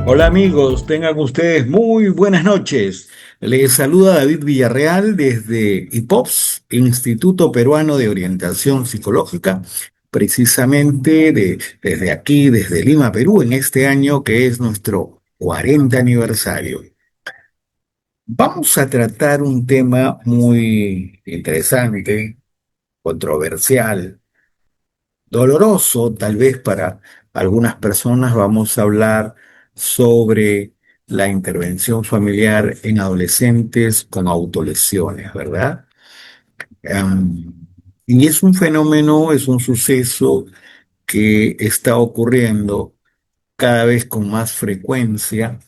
Hola amigos, tengan ustedes muy buenas noches. Les saluda David Villarreal desde IPOPS, Instituto Peruano de Orientación Psicológica, precisamente desde aquí, desde Lima, Perú, en este año que es nuestro 40 aniversario. Vamos a tratar un tema muy interesante, controversial, doloroso tal vez para algunas personas. Vamos a hablar sobre la intervención familiar en adolescentes con autolesiones, ¿verdad? Em, y es un fenómeno, es un suceso que está ocurriendo cada vez con más frecuencia,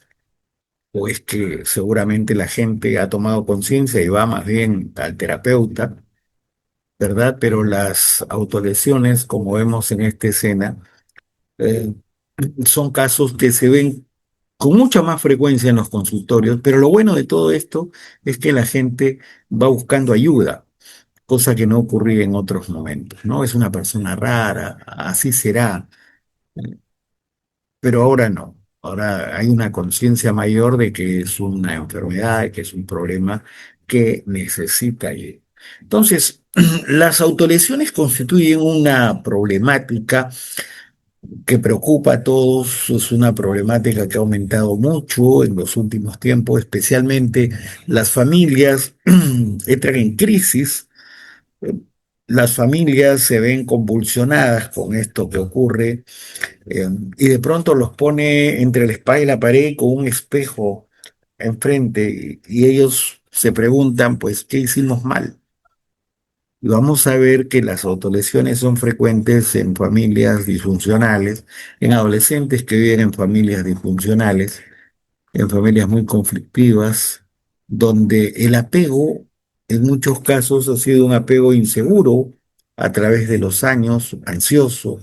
o es que seguramente la gente ha tomado conciencia y va más bien al terapeuta, ¿verdad? Pero las autolesiones, como vemos en esta escena, eh, son casos que se ven con mucha más frecuencia en los consultorios, pero lo bueno de todo esto es que la gente va buscando ayuda, cosa que no ocurría en otros momentos, ¿no? Es una persona rara, así será, pero ahora no. Ahora hay una conciencia mayor de que es una enfermedad, que es un problema que necesita ayuda. Entonces, las autolesiones constituyen una problemática que preocupa a todos. Es una problemática que ha aumentado mucho en los últimos tiempos, especialmente las familias entran en crisis, eh, las familias se ven convulsionadas con esto que ocurre, y de pronto los pone entre la espada y la pared con un espejo enfrente y ellos se preguntan, pues, ¿qué hicimos mal? Y vamos a ver que las autolesiones son frecuentes en familias disfuncionales, en adolescentes que viven en familias disfuncionales, en familias muy conflictivas, donde el apego en muchos casos ha sido un apego inseguro a través de los años, ansioso.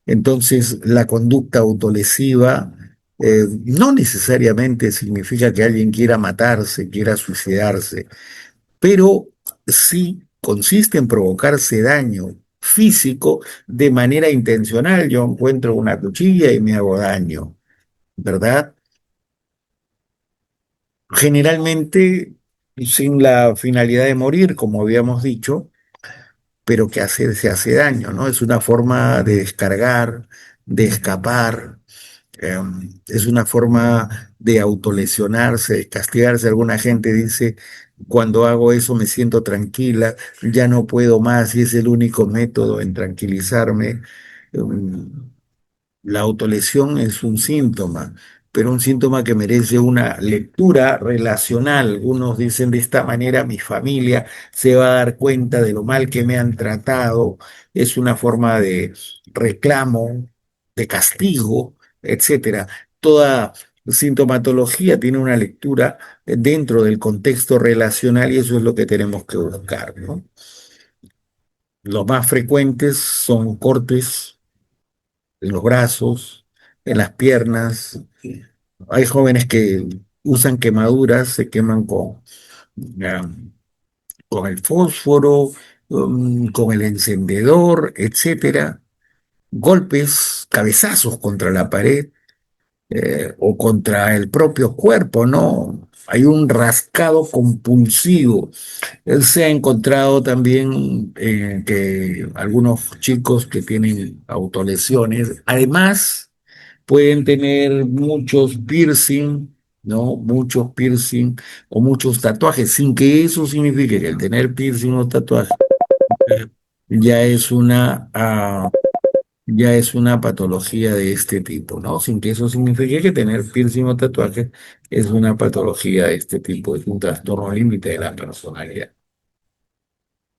Entonces, la conducta autolesiva no necesariamente significa que alguien quiera matarse, quiera suicidarse, pero sí consiste en provocarse daño físico de manera intencional. Yo encuentro una cuchilla y me hago daño, ¿verdad? Generalmente sin la finalidad de morir, como habíamos dicho, pero que se hace daño, ¿no? Es una forma de descargar, de escapar, es una forma de autolesionarse, de castigarse. Alguna gente dice, cuando hago eso me siento tranquila, ya no puedo más y es el único método en tranquilizarme. Em, la autolesión es un síntoma, pero un síntoma que merece una lectura relacional. Algunos dicen de esta manera, mi familia se va a dar cuenta de lo mal que me han tratado. Es una forma de reclamo, de castigo, etcétera. Toda sintomatología tiene una lectura dentro del contexto relacional y eso es lo que tenemos que buscar, ¿no? Los más frecuentes son cortes en los brazos, en las piernas. Hay jóvenes que usan quemaduras, se queman ah, con el fósforo, con el encendedor, etcétera. Golpes, cabezazos contra la pared, o contra el propio cuerpo, ¿no? Hay un rascado compulsivo. Se ha encontrado también que algunos chicos que tienen autolesiones, además, pueden tener muchos piercing, ¿no? Muchos piercing o muchos tatuajes, sin que eso signifique que el tener piercing o tatuaje ya es ya es una patología de este tipo, ¿no? Sin que eso signifique que tener piercing o tatuaje es una patología de este tipo, es un trastorno límite de la personalidad.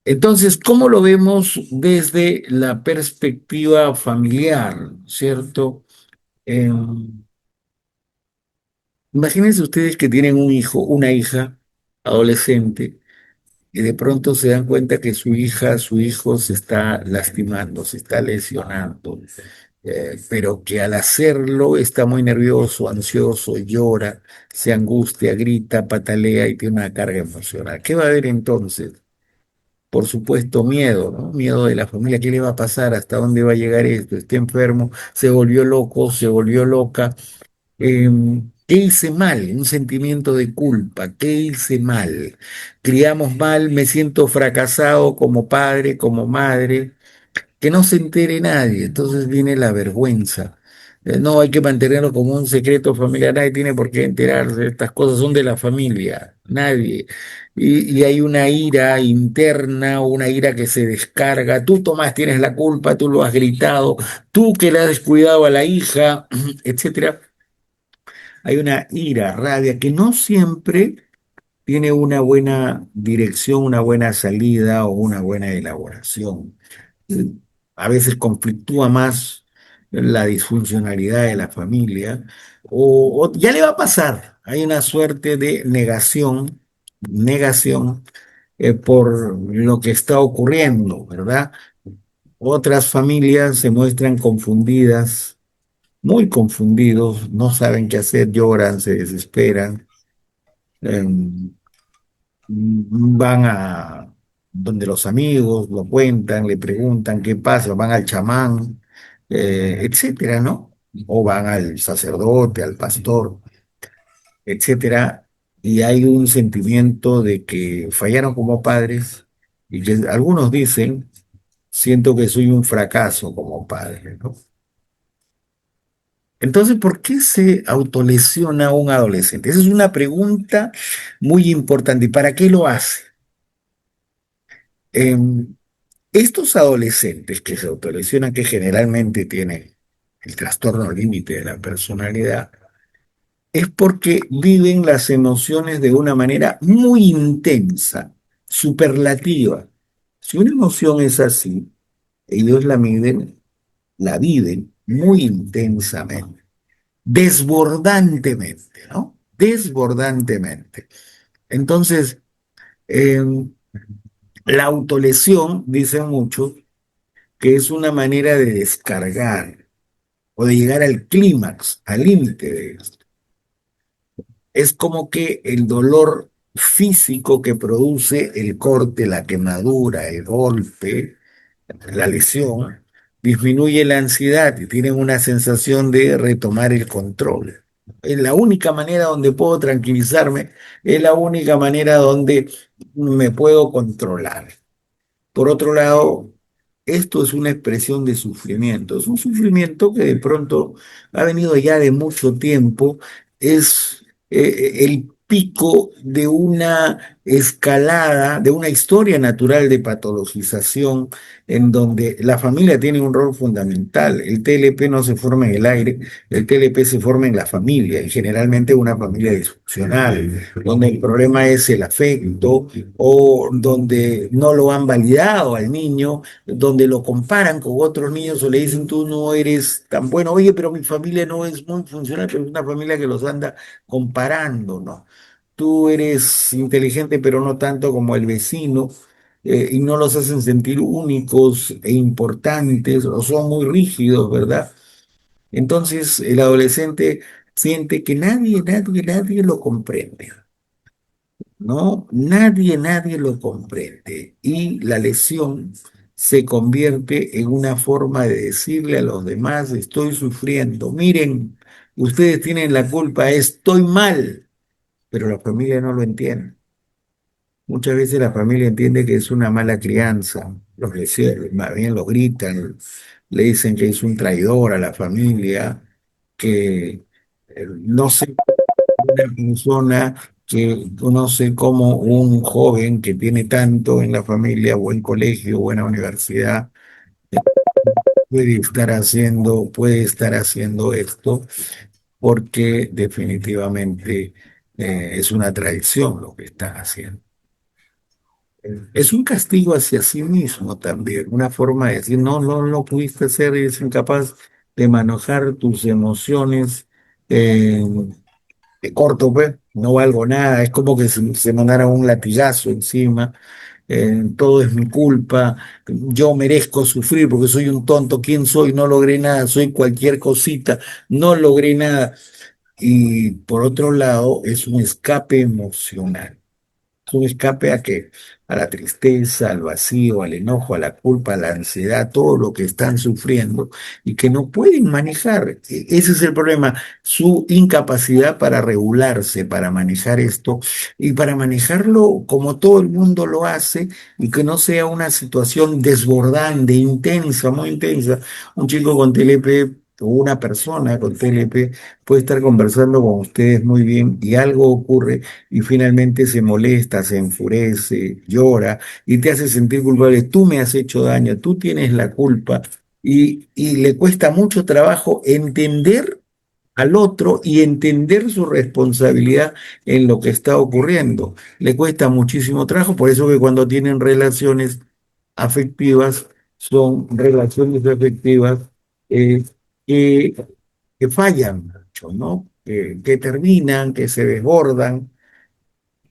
Entonces, ¿cómo lo vemos desde la perspectiva familiar, ¿cierto? Eh, Imagínense ustedes que tienen un hijo, una hija adolescente, y de pronto se dan cuenta que su hija, su hijo se está lastimando, se está lesionando, pero que al hacerlo está muy nervioso, ansioso, llora, se angustia, grita, patalea y tiene una carga emocional. ¿Qué va a haber entonces? Por supuesto, miedo, ¿no? Miedo de la familia, ¿qué le va a pasar? ¿Hasta dónde va a llegar esto? ¿Está enfermo? ¿Se volvió loco? ¿Se volvió loca? Eh, ¿Qué hice mal? Un sentimiento de culpa. ¿Qué hice mal? Criamos mal, me siento fracasado como padre, como madre, que no se entere nadie. Entonces viene la vergüenza. No, hay que mantenerlo como un secreto familiar. Nadie tiene por qué enterarse. Estas cosas son de la familia. Nadie. Y hay una ira interna, una ira que se descarga. Tú, Tomás, tienes la culpa, tú lo has gritado, tú que le has descuidado a la hija, etcétera. Hay una ira, rabia, que no siempre tiene una buena dirección, una buena salida o una buena elaboración. A veces conflictúa más la disfuncionalidad de la familia, o ya le va a pasar. Hay una suerte de negación por lo que está ocurriendo, ¿verdad? Otras familias se muestran confundidas, muy confundidos, no saben qué hacer, lloran, se desesperan. em, Van a donde los amigos lo cuentan, le preguntan qué pasa, van al chamán, etcétera, ¿no? O van al sacerdote, al pastor, etcétera, y hay un sentimiento de que fallaron como padres y que algunos dicen, siento que soy un fracaso como padre, ¿no? Entonces, ¿por qué se autolesiona un adolescente? Esa es una pregunta muy importante. ¿Y para qué lo hace? Em, Estos adolescentes que se autolesionan, que generalmente tienen el trastorno límite de la personalidad, es porque viven las emociones de una manera muy intensa, superlativa. Si una emoción es así, ellos la viven muy intensamente, desbordantemente, ¿no? Desbordantemente. Entonces, la autolesión, dicen muchos, que es una manera de descargar o de llegar al clímax, al límite de esto. Es como que el dolor físico que produce el corte, la quemadura, el golpe, la lesión, disminuye la ansiedad y tienen una sensación de retomar el control. Es la única manera donde puedo tranquilizarme, es la única manera donde me puedo controlar. Por otro lado, esto es una expresión de sufrimiento. Es un sufrimiento que de pronto ha venido ya de mucho tiempo. Es el pico de una escalada, de una historia natural de patologización en donde la familia tiene un rol fundamental. El TLP no se forma en el aire, el TLP se forma en la familia y generalmente una familia disfuncional, donde el problema es el afecto o donde no lo han validado al niño, donde lo comparan con otros niños o le dicen tú no eres tan bueno, oye, pero mi familia no es muy funcional, pero es una familia que los anda comparando, ¿no? Tú eres inteligente, pero no tanto como el vecino, y no los hacen sentir únicos e importantes, o son muy rígidos, ¿verdad? Entonces el adolescente siente que nadie lo comprende. ¿No? Nadie lo comprende y la lesión se convierte en una forma de decirle a los demás, estoy sufriendo, miren, ustedes tienen la culpa, estoy mal, pero la familia no lo entiende. Muchas veces la familia entiende que es una mala crianza, más bien lo gritan, le dicen que es un traidor a la familia, que no sé una persona que conoce como un joven que tiene tanto en la familia, buen colegio, buena universidad, puede estar haciendo esto porque definitivamente es una traición lo que está haciendo. Es un castigo hacia sí mismo también, una forma de decir, no, no lo pudiste hacer, eres incapaz de manejar tus emociones. eh, de corto, pues, no valgo nada, es como que se mandara un latigazo encima, todo es mi culpa, yo merezco sufrir porque soy un tonto, ¿quién soy? No logré nada, soy cualquier cosita, no logré nada. Y por otro lado, es un escape emocional. Es un escape a qué, a la tristeza, al vacío, al enojo, a la culpa, a la ansiedad, todo lo que están sufriendo y que no pueden manejar. Ese es el problema, su incapacidad para regularse, para manejar esto y para manejarlo como todo el mundo lo hace y que no sea una situación desbordante, intensa, muy intensa. Un chico con TLP o una persona con TLP puede estar conversando con ustedes muy bien y algo ocurre y finalmente se molesta, se enfurece, llora y te hace sentir culpable. Tú me has hecho daño, tú tienes la culpa y le cuesta mucho trabajo entender al otro y entender su responsabilidad en lo que está ocurriendo. Le cuesta muchísimo trabajo, por eso que cuando tienen relaciones afectivas, son relaciones afectivas eh, que, que fallan mucho, ¿no? Que terminan, que se desbordan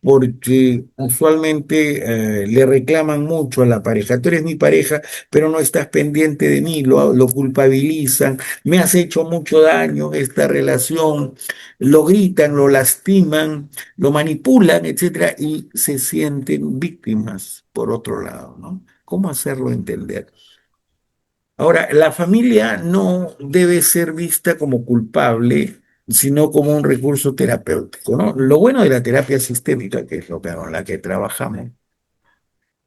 porque usualmente le reclaman mucho a la pareja. Tú eres mi pareja, pero no estás pendiente de mí, lo culpabilizan, me has hecho mucho daño en esta relación, lo gritan, lo lastiman, lo manipulan, etcétera, y se sienten víctimas por otro lado, ¿no? ¿Cómo hacerlo entender? Ahora, la familia no debe ser vista como culpable, sino como un recurso terapéutico, ¿no? Lo bueno de la terapia sistémica, que es lo que con la que trabajamos,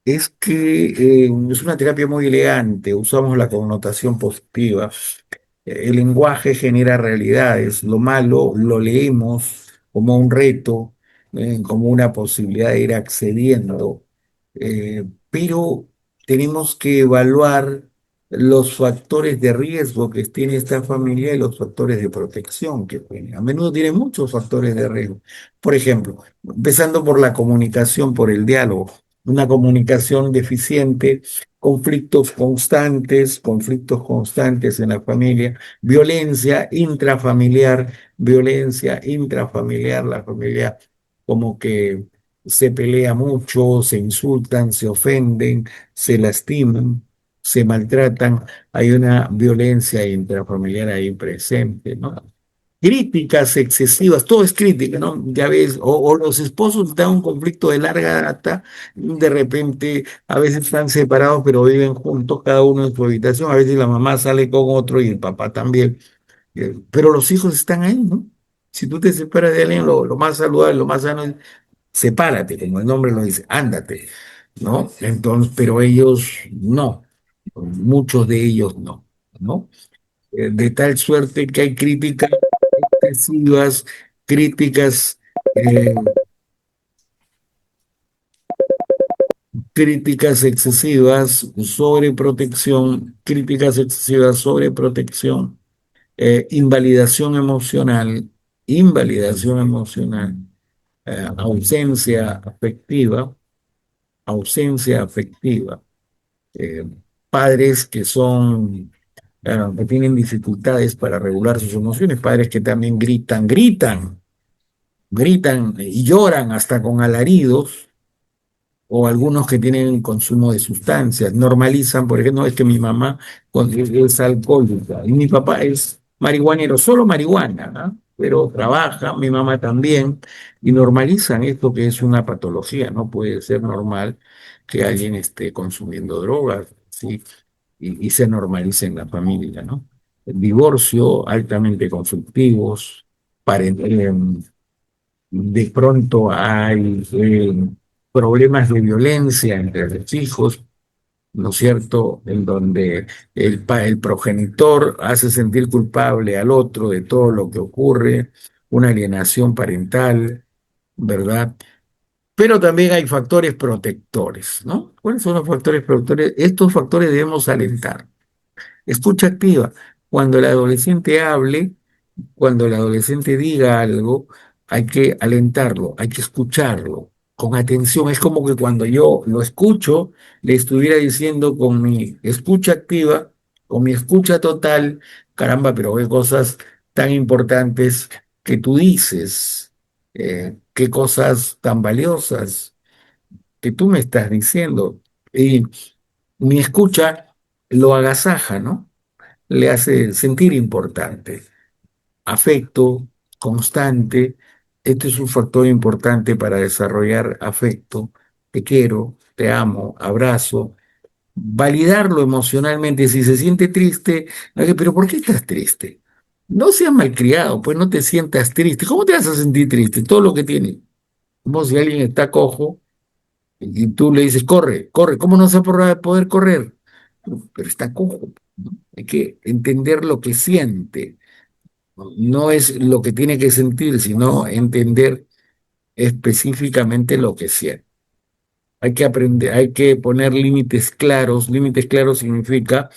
es que es una terapia muy elegante, usamos la connotación positiva. El lenguaje genera realidades, lo malo lo leemos como un reto, como una posibilidad de ir accediendo, pero tenemos que evaluar los factores de riesgo que tiene esta familia y los factores de protección que tiene. A menudo tiene muchos factores de riesgo. Por ejemplo, empezando por la comunicación, por el diálogo, una comunicación deficiente, conflictos constantes en la familia, violencia intrafamiliar, la familia como que se pelea mucho, se insultan, se ofenden, se lastiman, se maltratan, hay una violencia intrafamiliar ahí presente, ¿no? Críticas excesivas, todo es crítica, ¿no? Ya ves, o los esposos están en un conflicto de larga data, de repente a veces están separados pero viven juntos, cada uno en su habitación, a veces la mamá sale con otro y el papá también, pero los hijos están ahí, ¿no? Si tú te separas de alguien, lo más saludable, lo más sano es sepárate, como el nombre lo dice, ándate, ¿no? Entonces, pero ellos no, muchos de ellos no, ¿no? De tal suerte que hay críticas excesivas, críticas, eh, críticas excesivas, críticas excesivas, sobreprotección, invalidación emocional, ausencia afectiva, ausencia afectiva, eh, padres que son, que tienen dificultades para regular sus emociones, padres que también gritan y lloran hasta con alaridos, o algunos que tienen consumo de sustancias, normalizan, por ejemplo, no, es que mi mamá es alcohólica y mi papá es marihuanero, solo marihuana, ¿no? Pero trabaja, mi mamá también, y normalizan esto que es una patología, no puede ser normal que alguien esté consumiendo drogas, ¿sí? Y se normaliza en la familia, ¿no? El divorcio, altamente conflictivos, de pronto hay problemas de violencia entre los hijos, ¿no es cierto? En donde el progenitor hace sentir culpable al otro de todo lo que ocurre, una alienación parental, ¿verdad? Pero también hay factores protectores, ¿no? ¿Cuáles son los factores protectores? Estos factores debemos alentar. Escucha activa. Cuando el adolescente hable, cuando el adolescente diga algo, hay que alentarlo, hay que escucharlo con atención. Es como que cuando yo lo escucho, le estuviera diciendo con mi escucha activa, con mi escucha total, caramba, pero qué cosas tan importantes que tú dices, qué cosas tan valiosas que tú me estás diciendo. Y mi escucha lo agasaja, ¿no? Le hace sentir importante, afecto constante, este es un factor importante para desarrollar afecto. Te quiero, te amo, abrazo. Validarlo emocionalmente. Si se siente triste, oye, pero ¿por qué estás triste? No seas malcriado, pues no te sientas triste. ¿Cómo te vas a sentir triste? Todo lo que tiene. Como si alguien está cojo y tú le dices, corre, corre. ¿Cómo no se va a poder correr? Pero está cojo, ¿no? Hay que entender lo que siente. No es lo que tiene que sentir, sino entender específicamente lo que siente. Hay que aprender, hay que poner límites claros. Límites claros significa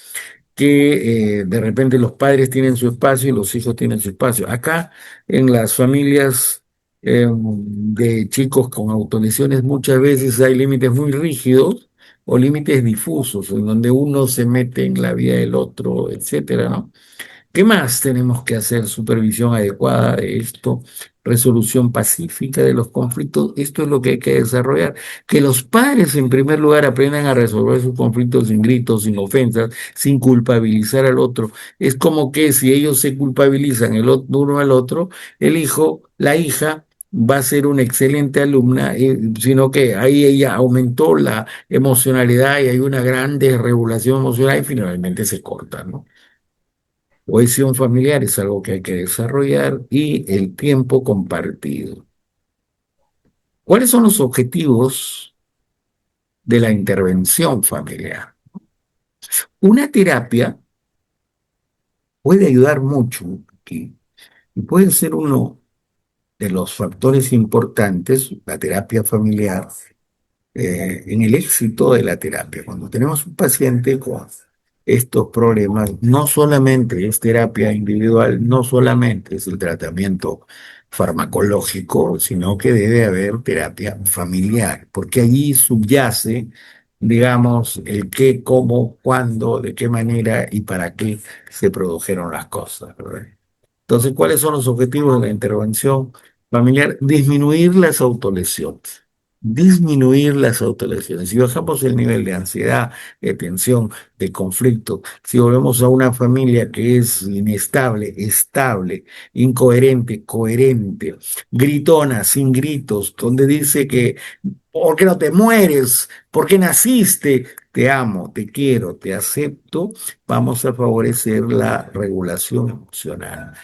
que de repente los padres tienen su espacio y los hijos tienen su espacio. Acá en las familias de chicos con autolesiones muchas veces hay límites muy rígidos o límites difusos, en donde uno se mete en la vida del otro, etcétera, ¿no? ¿Qué más tenemos que hacer? Supervisión adecuada de esto, resolución pacífica de los conflictos. Esto es lo que hay que desarrollar. Que los padres, en primer lugar, aprendan a resolver sus conflictos sin gritos, sin ofensas, sin culpabilizar al otro. Es como que si ellos se culpabilizan uno al otro, el hijo, la hija, va a ser una excelente alumna, sino que ahí ella aumentó la emocionalidad y hay una gran desregulación emocional y finalmente se corta, ¿no? Cohesión familiar es algo que hay que desarrollar y el tiempo compartido. ¿Cuáles son los objetivos de la intervención familiar? Una terapia puede ayudar mucho aquí y puede ser uno de los factores importantes, la terapia familiar, en el éxito de la terapia. Cuando tenemos un paciente con estos problemas, no solamente es terapia individual, no solamente es el tratamiento farmacológico, sino que debe haber terapia familiar, porque allí subyace, digamos, el qué, cómo, cuándo, de qué manera y para qué se produjeron las cosas, ¿verdad? Entonces, ¿cuáles son los objetivos de la intervención familiar? Disminuir las autolesiones. Disminuir las autolesiones. Si bajamos el nivel de ansiedad, de tensión, de conflicto, si volvemos a una familia que es inestable, estable, incoherente, coherente, gritona, sin gritos, donde dice que ¿por qué no te mueres? ¿Por qué naciste? Te amo, te quiero, te acepto. Vamos a favorecer la regulación emocional.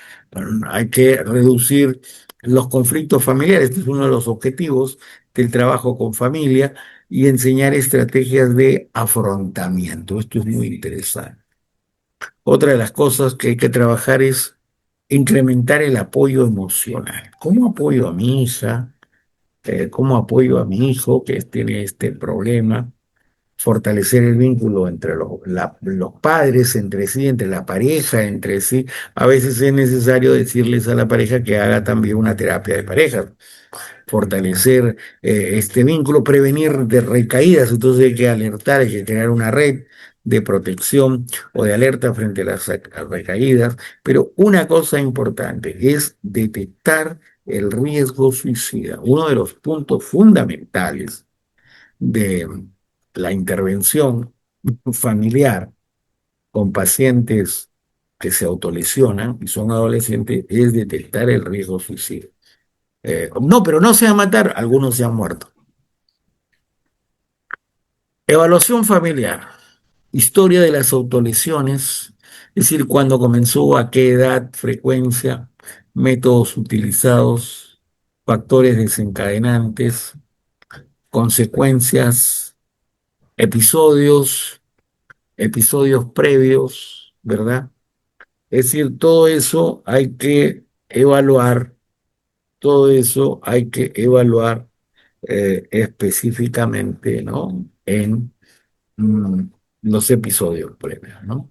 Hay que reducir los conflictos familiares. Este es uno de los objetivos del trabajo con familia y enseñar estrategias de afrontamiento. Esto es muy interesante. Otra de las cosas que hay que trabajar es incrementar el apoyo emocional. ¿Cómo apoyo a mi hija? ¿Cómo apoyo a mi hijo que tiene este problema? Fortalecer el vínculo entre los padres, entre sí, entre la pareja, entre sí. A veces es necesario decirles a la pareja que haga también una terapia de pareja, fortalecer este vínculo, prevenir de recaídas. Entonces hay que alertar, hay que crear una red de protección o de alerta frente a las recaídas. Pero una cosa importante es detectar el riesgo suicida. Uno de los puntos fundamentales de la intervención familiar con pacientes que se autolesionan y son adolescentes es detectar el riesgo suicida. No, pero no se va a matar, algunos se han muerto. Evaluación familiar, historia de las autolesiones, es decir, cuándo comenzó, a qué edad, frecuencia, métodos utilizados, factores desencadenantes, consecuencias, episodios, episodios previos, ¿verdad? Es decir, todo eso hay que evaluar, todo eso hay que evaluar específicamente, ¿no? En mm, los episodios previos, ¿no?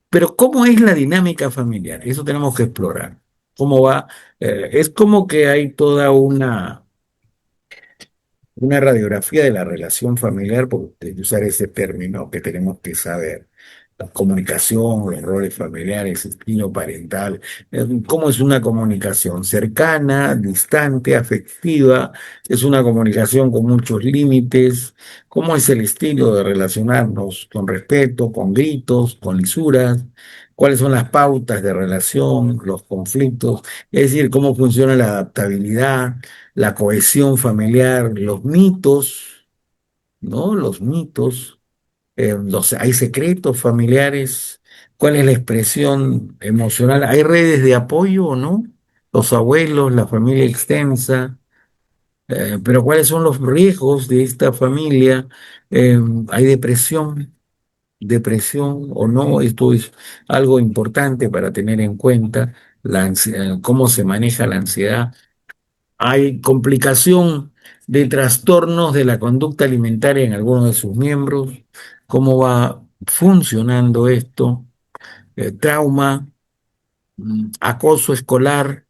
Pero ¿cómo es la dinámica familiar? Eso tenemos que explorar. ¿Cómo va? Es como que hay toda una radiografía de la relación familiar, por usar ese término que tenemos que saber. La comunicación, los roles familiares, estilo parental, cómo es una comunicación cercana, distante, afectiva, es una comunicación con muchos límites, cómo es el estilo de relacionarnos con respeto, con gritos, con lisuras, cuáles son las pautas de relación, los conflictos, es decir, cómo funciona la adaptabilidad, la cohesión familiar, los mitos, ¿no? Los mitos, hay secretos familiares, cuál es la expresión emocional, hay redes de apoyo o no, los abuelos, la familia extensa, pero cuáles son los riesgos de esta familia, hay depresión o no, esto es algo importante para tener en cuenta, cómo se maneja la ansiedad. Hay complicación de trastornos de la conducta alimentaria en algunos de sus miembros, cómo va funcionando esto, trauma, acoso escolar,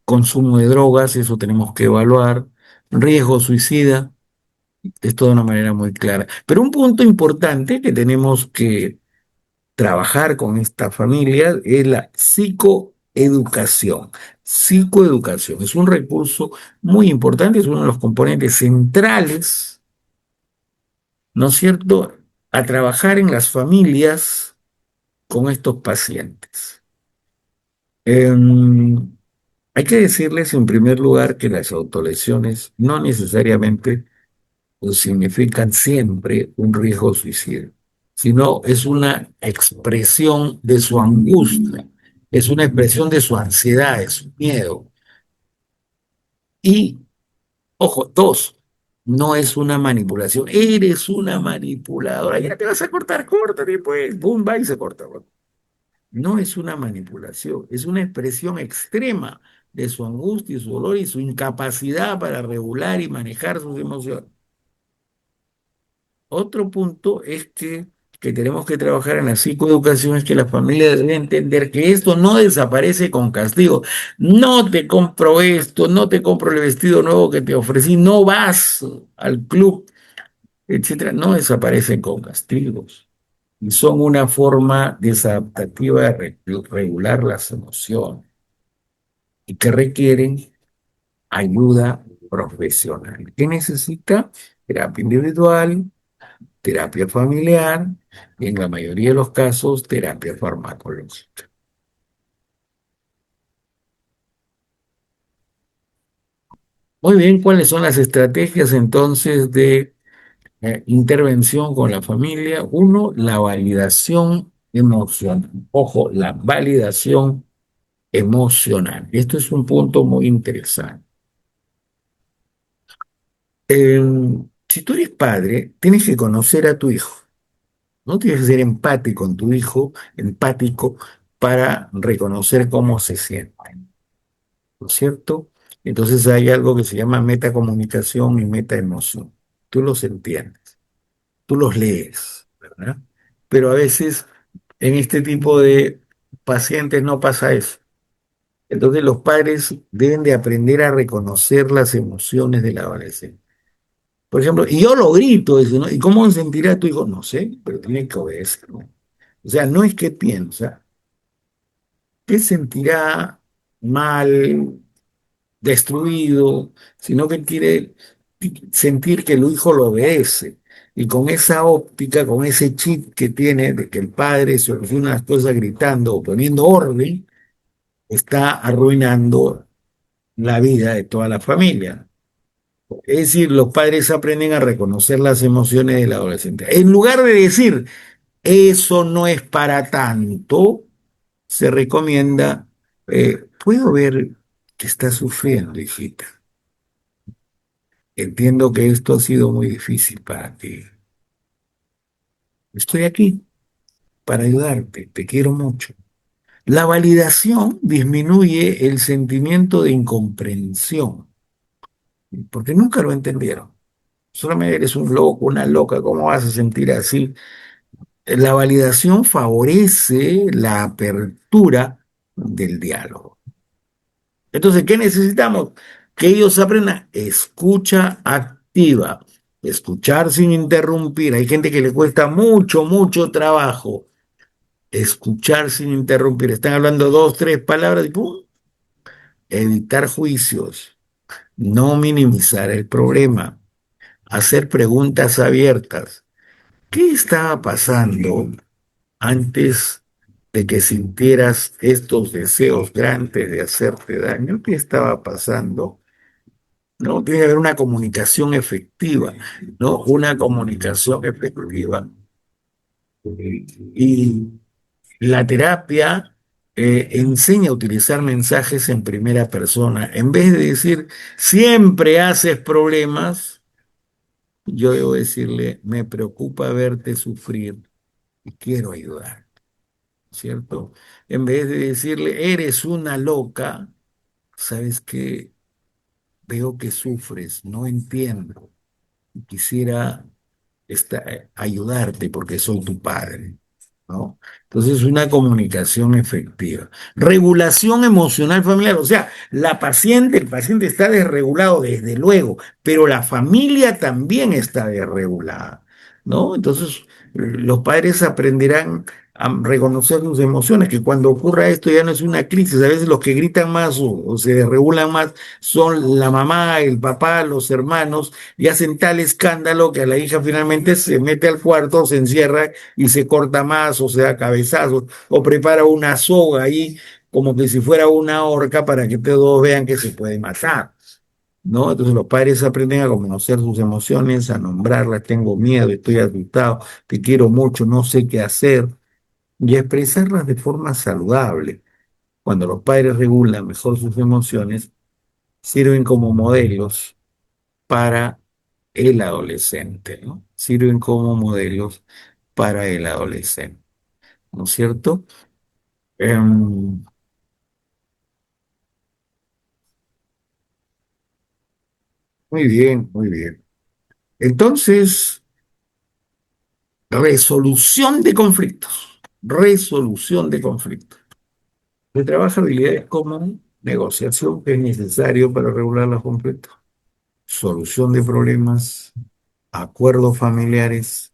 consumo de drogas, eso tenemos que evaluar, riesgo suicida, esto de una manera muy clara. Pero un punto importante que tenemos que trabajar con esta familia es la psicoeducación. Psicoeducación es un recurso muy importante, es uno de los componentes centrales, ¿no es cierto?, a trabajar en las familias con estos pacientes. Em, Hay que decirles en primer lugar que las autolesiones no necesariamente significan siempre un riesgo suicida, sino es una expresión de su angustia, es una expresión de su ansiedad, de su miedo. Y, ojo, dos, no es una manipulación, eres una manipuladora, ya te vas a cortar, córtate, pues, boom, va y se corta. No es una manipulación, es una expresión extrema de su angustia y su dolor y su incapacidad para regular y manejar sus emociones. Otro punto es que tenemos que trabajar en la psicoeducación, es que la familia debe entender que esto no desaparece con castigo. No te compro esto, no te compro el vestido nuevo que te ofrecí, no vas al club, etcétera. No desaparecen con castigos. Y son una forma desadaptativa de regular las emociones y que requieren ayuda profesional. ¿Qué necesita? Terapia individual, terapia familiar y en la mayoría de los casos terapia farmacológica. Muy bien, ¿cuáles son las estrategias entonces de intervención con la familia? Uno, la validación emocional. Ojo, la validación emocional. Esto es un punto muy interesante. Eh, si tú eres padre, tienes que conocer a tu hijo, ¿no? Tienes que ser empático con tu hijo, empático para reconocer cómo se siente. ¿No es cierto? Entonces hay algo que se llama metacomunicación y metaemoción. Tú los entiendes, tú los lees, ¿verdad? Pero a veces en este tipo de pacientes no pasa eso. Entonces los padres deben de aprender a reconocer las emociones del adolescente. Por ejemplo, y yo lo grito, dice, ¿no? ¿Y cómo sentirá tu hijo? No sé, pero tiene que obedecer, ¿no? O sea, no es que piensa, que sentirá mal, destruido, sino que quiere sentir que el hijo lo obedece. Y con esa óptica, con ese chip que tiene de que el padre soluciona las cosas gritando o poniendo orden, está arruinando la vida de toda la familia. Es decir, los padres aprenden a reconocer las emociones del adolescente. En lugar de decir, eso no es para tanto, se recomienda, puedo ver que está sufriendo, hijita. Entiendo que esto ha sido muy difícil para ti. Estoy aquí para ayudarte, te quiero mucho. La validación disminuye el sentimiento de incomprensión, porque nunca lo entendieron. Solamente eres un loco, una loca, ¿cómo vas a sentir así? La validación favorece la apertura del diálogo. Entonces, ¿qué necesitamos? Que ellos aprendan escucha activa, escuchar sin interrumpir. Hay gente que le cuesta mucho, mucho trabajo escuchar sin interrumpir. Están hablando dos, tres palabras y ¡pum! Evitar juicios, no minimizar el problema, hacer preguntas abiertas. ¿Qué estaba pasando? antes de que sintieras estos deseos grandes de hacerte daño, ¿qué estaba pasando? ¿No? Tiene que haber una comunicación efectiva, ¿no? Una comunicación efectiva. Y la terapia enseña a utilizar mensajes en primera persona. En vez de decir, siempre haces problemas, yo debo decirle, me preocupa verte sufrir y quiero ayudar, ¿cierto? En vez de decirle, eres una loca, ¿sabes qué? Veo que sufres, no entiendo. Quisiera ayudarte porque soy tu padre, ¿no? Entonces, una comunicación efectiva. Regulación emocional familiar, o sea, el paciente está desregulado desde luego, pero la familia también está desregulada, ¿no? Entonces, los padres aprenderán a reconocer sus emociones, que cuando ocurra esto ya no es una crisis, a veces los que gritan más o se desregulan más son la mamá, el papá, los hermanos, y hacen tal escándalo que a la hija finalmente se mete al cuarto, se encierra y se corta más o se da cabezazos o prepara una soga ahí como que si fuera una horca para que todos vean que se puede matar, ¿no? Entonces los padres aprenden a conocer sus emociones, a nombrarlas, tengo miedo, estoy asustado, te quiero mucho, no sé qué hacer, y a expresarlas de forma saludable. Cuando los padres regulan mejor sus emociones, sirven como modelos para el adolescente, ¿no? Sirven como modelos para el adolescente, ¿no es cierto? Em, Muy bien, muy bien. Entonces, resolución de conflictos. Resolución de conflictos. Se trabaja habilidades como negociación, que es necesario para regular los conflictos, solución de problemas, acuerdos familiares,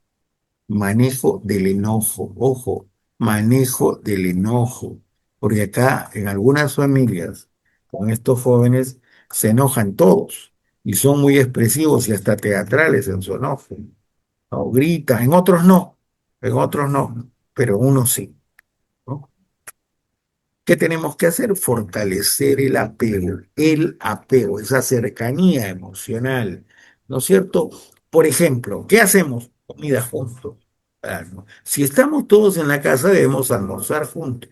manejo del enojo, ojo, manejo del enojo, porque acá en algunas familias con estos jóvenes se enojan todos y son muy expresivos y hasta teatrales en su enojo, o gritan, en otros no, pero unos sí, ¿no? ¿Qué tenemos que hacer? Fortalecer el apego, esa cercanía emocional, ¿no es cierto? Por ejemplo, ¿qué hacemos? Comida juntos. Claro. Si estamos todos en la casa, debemos almorzar juntos.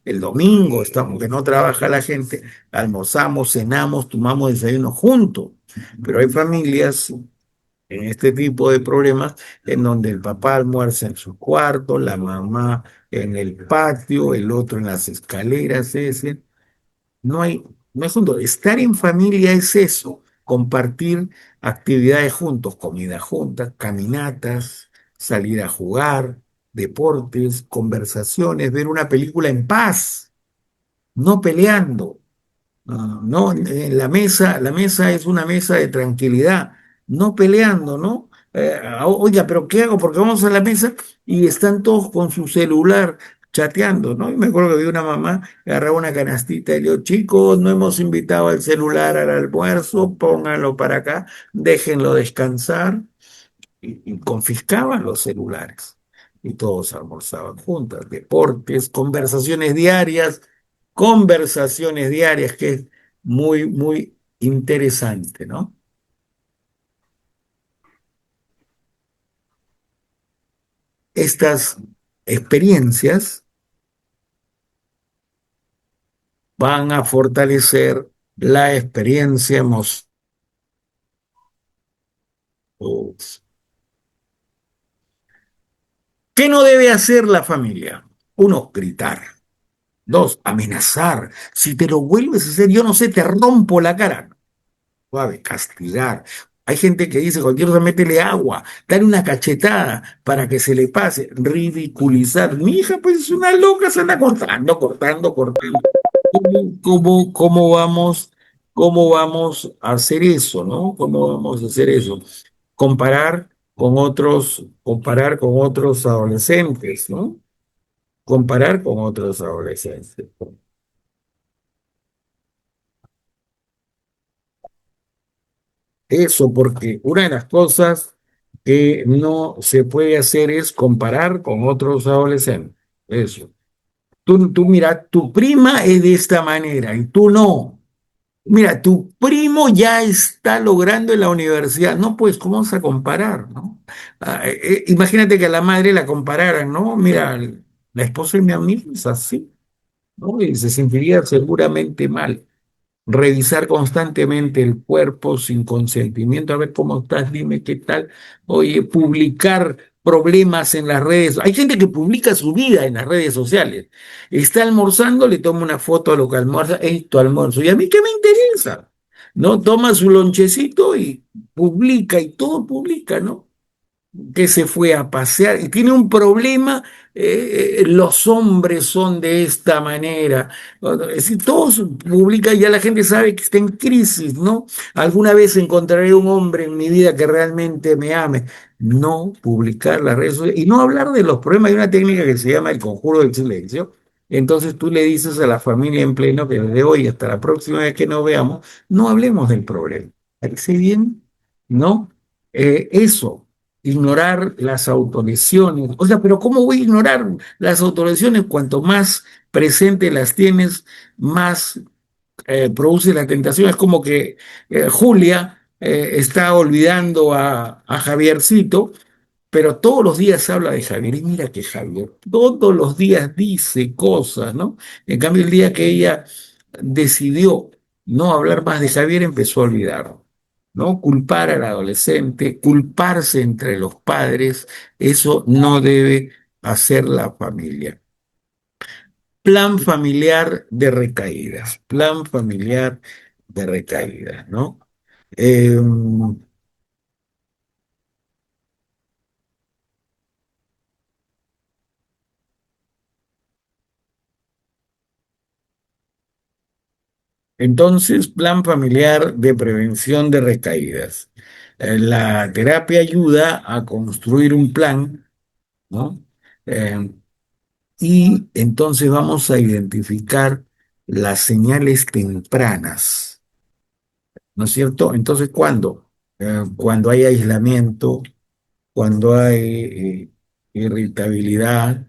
El domingo estamos, que no trabaja la gente, almorzamos, cenamos, tomamos desayuno juntos. Pero hay familias en este tipo de problemas en donde el papá almuerza en su cuarto, la mamá en el patio, el otro en las escaleras, ese. No hay, no es junto. Estar en familia es eso, compartir actividades juntos, comida juntas, caminatas, salir a jugar, deportes, conversaciones, ver una película en paz, no peleando. No, la mesa es una mesa de tranquilidad, no peleando, ¿no? Oiga, pero ¿qué hago? Porque vamos a la mesa y están todos con su celular chateando, ¿no? Y me acuerdo que vi una mamá que agarraba una canastita y le dijo, chicos, no hemos invitado al celular al almuerzo, pónganlo para acá, déjenlo descansar y confiscaban los celulares. Y todos almorzaban juntas, deportes, conversaciones diarias, que es muy, muy interesante, ¿no? Estas experiencias van a fortalecer la experiencia emocional. ¿Qué no debe hacer la familia? Uno, gritar. Dos, amenazar. Si te lo vuelves a hacer, yo no sé, te rompo la cara. Suave, castigar. Hay gente que dice, cualquier cosa, métele agua, dale una cachetada para que se le pase, ridiculizar. Mi hija, pues es una loca, se anda cortando, cortando, cortando. ¿Cómo cómo vamos a hacer eso, ¿no? ¿Cómo vamos a hacer eso? Comparar con otros adolescentes, ¿no? Comparar con otros adolescentes. Eso, porque una de las cosas que no se puede hacer es comparar con otros adolescentes. Eso. Tú mira, tu prima es de esta manera y tú no. Mira, tu primo ya está logrando en la universidad. No, pues, ¿cómo vas a comparar, no? Imagínate que a la madre la compararan, ¿no? Mira, la esposa de mi amigo es así, ¿no? Y se sentiría seguramente mal. Revisar constantemente el cuerpo sin consentimiento, a ver cómo estás, dime qué tal. Oye, publicar problemas en las redes. Hay gente que publica su vida en las redes sociales. Está almorzando, le toma una foto a lo que almuerza, es tu almuerzo. ¿Y a mí qué me interesa? ¿No? Toma su lonchecito y publica, y todo publica, ¿no? Que se fue a pasear y tiene un problema, los hombres son de esta manera. Es decir, todos publican, ya la gente sabe que está en crisis, ¿no? Alguna vez encontraré un hombre en mi vida que realmente me ame. No publicar las redes sociales y no hablar de los problemas. Hay una técnica que se llama el conjuro del silencio. Entonces tú le dices a la familia en pleno que desde hoy hasta la próxima vez que nos veamos, no hablemos del problema. ¿Parece bien? ¿No? Eso, ignorar las autolesiones. O sea, pero ¿cómo voy a ignorar las autolesiones? Cuanto más presente las tienes, más produce la tentación. Es como que Julia está olvidando a Javiercito, pero todos los días habla de Javier. Y mira que Javier todos los días dice cosas, ¿no? En cambio, el día que ella decidió no hablar más de Javier, empezó a olvidarlo. ¿No? Culpar al adolescente, culparse entre los padres, eso no debe hacer la familia. Plan familiar de recaídas, plan familiar de recaídas, ¿no? Eh, entonces, plan familiar de prevención de recaídas. La terapia ayuda a construir un plan, ¿no? Eh, y entonces vamos a identificar las señales tempranas, ¿no es cierto? Entonces, ¿cuándo? Cuando hay aislamiento, cuando hay irritabilidad,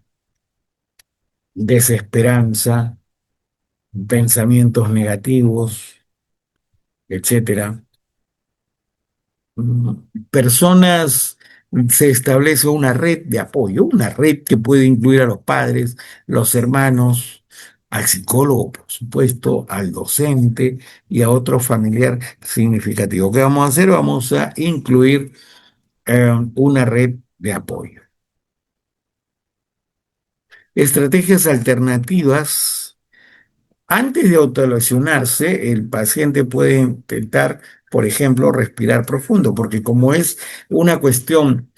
desesperanza, pensamientos negativos, etcétera. Mm, Personas, se establece una red de apoyo, una red que puede incluir a los padres, los hermanos, al psicólogo, por supuesto, al docente y a otro familiar significativo. ¿Qué vamos a hacer? Vamos a incluir una red de apoyo. Estrategias alternativas. Antes de autolesionarse, el paciente puede intentar, por ejemplo, respirar profundo, porque como es una cuestión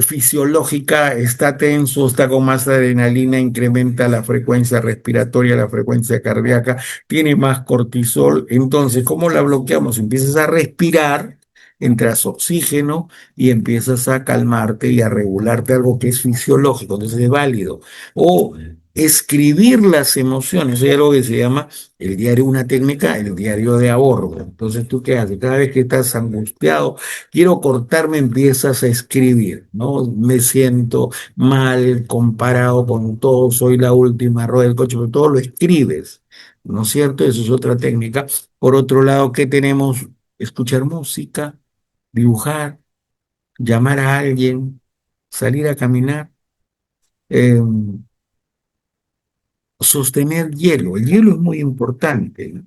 fisiológica, está tenso, está con más adrenalina, incrementa la frecuencia respiratoria, la frecuencia cardíaca, tiene más cortisol. Entonces, ¿cómo la bloqueamos? Empiezas a respirar, entras oxígeno y empiezas a calmarte y a regularte, algo que es fisiológico, entonces es válido. O escribir las emociones, hay algo que se llama el diario, una técnica, el diario de ahorro. Entonces, ¿tú qué haces? Cada vez que estás angustiado, quiero cortarme, empiezas a escribir, ¿no? Me siento mal comparado con todo, soy la última rueda del coche, pero todo lo escribes, ¿no es cierto? Eso es otra técnica. Por otro lado, ¿qué tenemos? Escuchar música, dibujar, llamar a alguien, salir a caminar. eh, Sostener hielo. El hielo es muy importante, ¿no?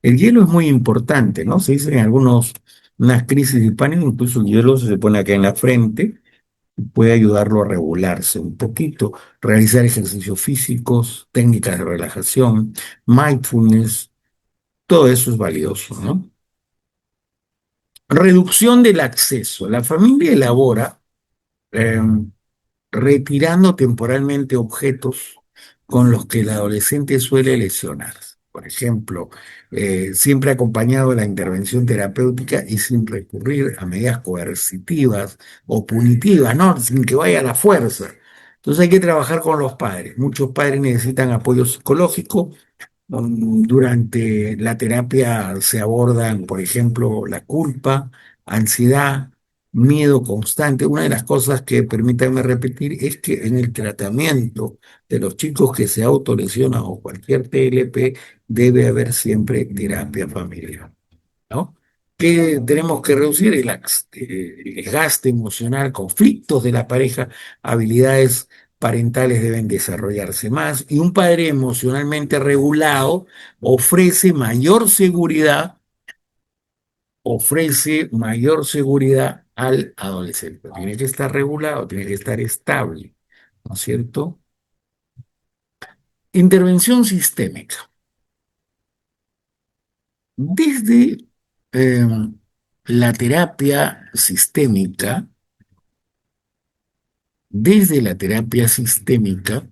El hielo es muy importante, ¿no? Se dice en unas crisis de pánico, incluso el hielo se pone acá en la frente, y puede ayudarlo a regularse un poquito, realizar ejercicios físicos, técnicas de relajación, mindfulness, todo eso es valioso, ¿no? Reducción del acceso. La familia elabora eh, retirando temporalmente objetos con los que el adolescente suele lesionarse. Por ejemplo, siempre acompañado de la intervención terapéutica y sin recurrir a medidas coercitivas o punitivas, ¿no? Sin que vaya a la fuerza. Entonces hay que trabajar con los padres. Muchos padres necesitan apoyo psicológico Durante la terapia se abordan, por ejemplo, la culpa, ansiedad, miedo constante. Una de las cosas que, permítanme repetir, es que en el tratamiento de los chicos que se autolesionan o cualquier TLP debe haber siempre terapia familiar, ¿no? Que tenemos que reducir el desgaste emocional, conflictos de la pareja, habilidades parentales deben desarrollarse más y un padre emocionalmente regulado ofrece mayor seguridad, ofrece mayor seguridad al adolescente. Tiene que estar regulado, tiene que estar estable, ¿no es cierto? Intervención sistémica. Desde eh, la terapia sistémica, desde la terapia sistémica,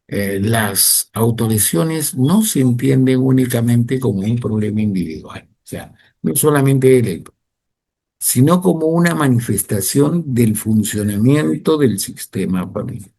las autolesiones no se entienden únicamente como un problema individual, o sea, no solamente del ego, sino como una manifestación del funcionamiento del sistema familiar.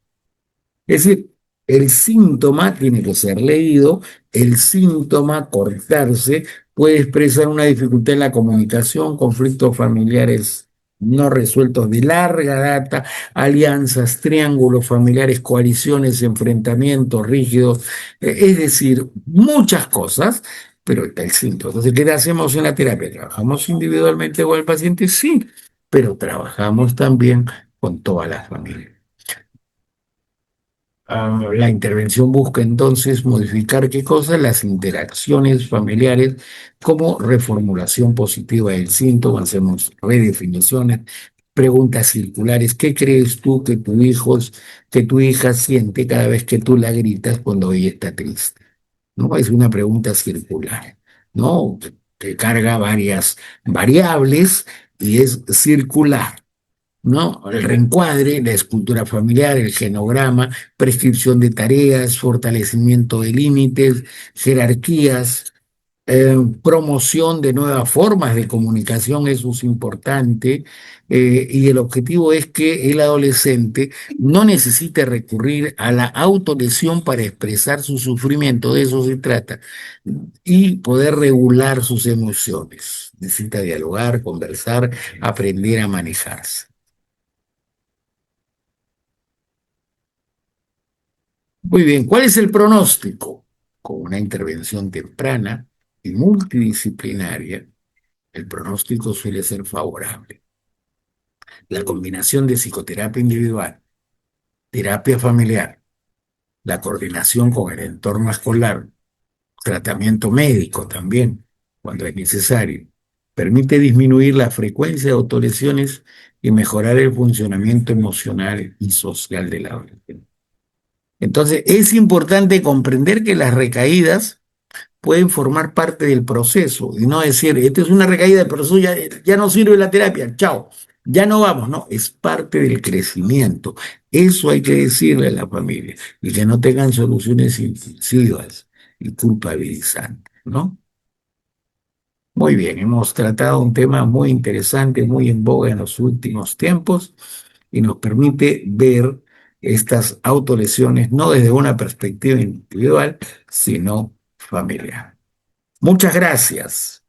Es decir, el síntoma tiene que ser leído, el síntoma, cortarse, puede expresar una dificultad en la comunicación, conflictos familiares no resueltos de larga data, alianzas, triángulos familiares, coaliciones, enfrentamientos rígidos, es decir, muchas cosas, pero está el síntoma. Entonces, ¿qué hacemos en la terapia? ¿Trabajamos individualmente con el paciente? Sí, pero trabajamos también con todas las familias. La intervención busca entonces modificar qué cosa, las interacciones familiares, como reformulación positiva del síntoma, hacemos redefiniciones, preguntas circulares. ¿Qué crees tú que tu hija siente cada vez que tú la gritas cuando ella está triste? ¿No? Es una pregunta circular, ¿no? Que carga varias variables y es circular. ¿No? El reencuadre, la escultura familiar, el genograma, prescripción de tareas, fortalecimiento de límites, jerarquías, promoción de nuevas formas de comunicación, eso es importante, y el objetivo es que el adolescente no necesite recurrir a la autolesión para expresar su sufrimiento, de eso se trata, y poder regular sus emociones. Necesita dialogar, conversar, aprender a manejarse. Muy bien, ¿cuál es el pronóstico? Con una intervención temprana y multidisciplinaria, el pronóstico suele ser favorable. La combinación de psicoterapia individual, terapia familiar, la coordinación con el entorno escolar, tratamiento médico también, cuando es necesario, permite disminuir la frecuencia de autolesiones y mejorar el funcionamiento emocional y social del adolescente. Entonces, es importante comprender que las recaídas pueden formar parte del proceso y no decir, esta es una recaída, pero eso ya no sirve la terapia, chao, ya no vamos, no, es parte del crecimiento. Eso hay que decirle a la familia y que no tengan soluciones impulsivas y culpabilizantes, ¿no? Muy bien, hemos tratado un tema muy interesante, muy en boga en los últimos tiempos y nos permite ver estas autolesiones no desde una perspectiva individual, sino familiar. Muchas gracias.